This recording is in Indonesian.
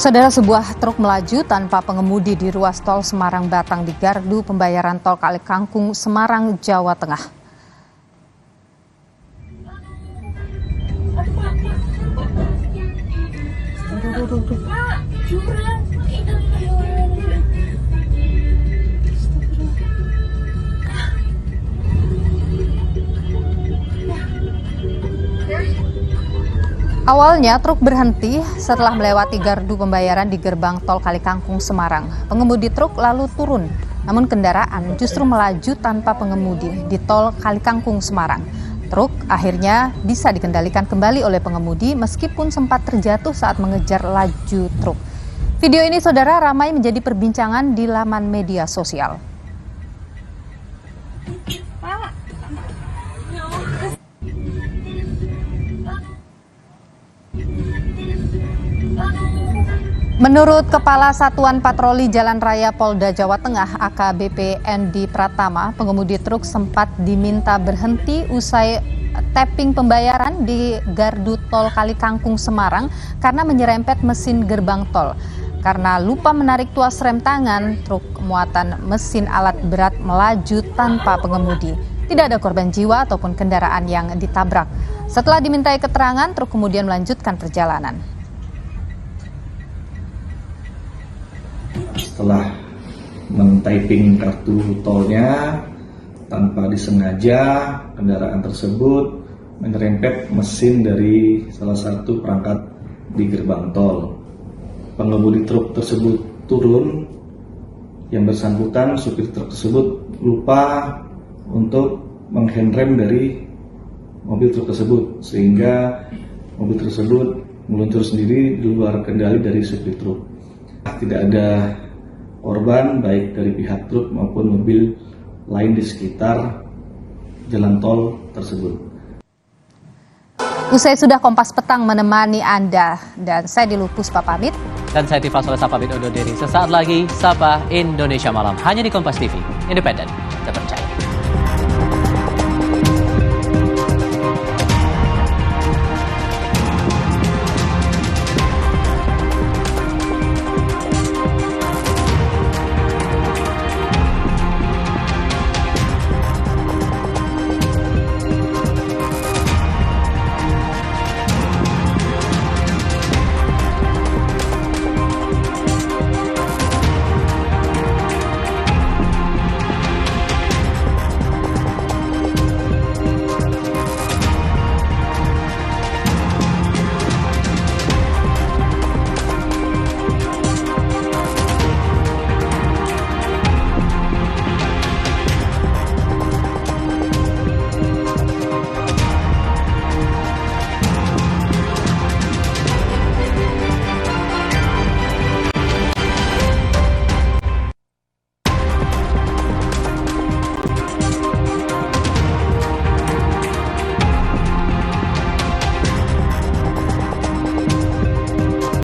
Saudara, sebuah truk melaju tanpa pengemudi di ruas tol Semarang-Batang di gardu pembayaran tol Kalikangkung, Semarang, Jawa Tengah. Awalnya truk berhenti setelah melewati gardu pembayaran di gerbang tol Kalikangkung, Semarang. Pengemudi truk lalu turun, namun kendaraan justru melaju tanpa pengemudi di tol Kalikangkung, Semarang. Truk akhirnya bisa dikendalikan kembali oleh pengemudi meskipun sempat terjatuh saat mengejar laju truk. Video ini, saudara, ramai menjadi perbincangan di laman media sosial. Menurut Kepala Satuan Patroli Jalan Raya Polda Jawa Tengah AKBP Endi Pratama, pengemudi truk sempat diminta berhenti usai tapping pembayaran di gardu tol Kalikangkung, Semarang karena menyerempet mesin gerbang tol. Karena lupa menarik tuas rem tangan, truk muatan mesin alat berat melaju tanpa pengemudi. Tidak ada korban jiwa ataupun kendaraan yang ditabrak. Setelah dimintai keterangan, truk kemudian melanjutkan perjalanan. Setelah men-typing kartu tolnya tanpa disengaja, kendaraan tersebut menyerempet mesin dari salah satu perangkat di gerbang tol. Pengemudi truk tersebut turun, yang bersangkutan supir truk tersebut lupa untuk menghandrem dari mobil truk tersebut, sehingga mobil tersebut meluncur sendiri di luar kendali dari supir truk. Tidak ada korban baik dari pihak truk maupun mobil lain di sekitar jalan tol tersebut. Usai sudah Kompas Petang menemani Anda, dan saya Dilupus pamit. Dan saya Tifas Solesa pamit undur diri. Sesaat lagi Sapa Indonesia Malam hanya di Kompas TV, independen, terpercaya.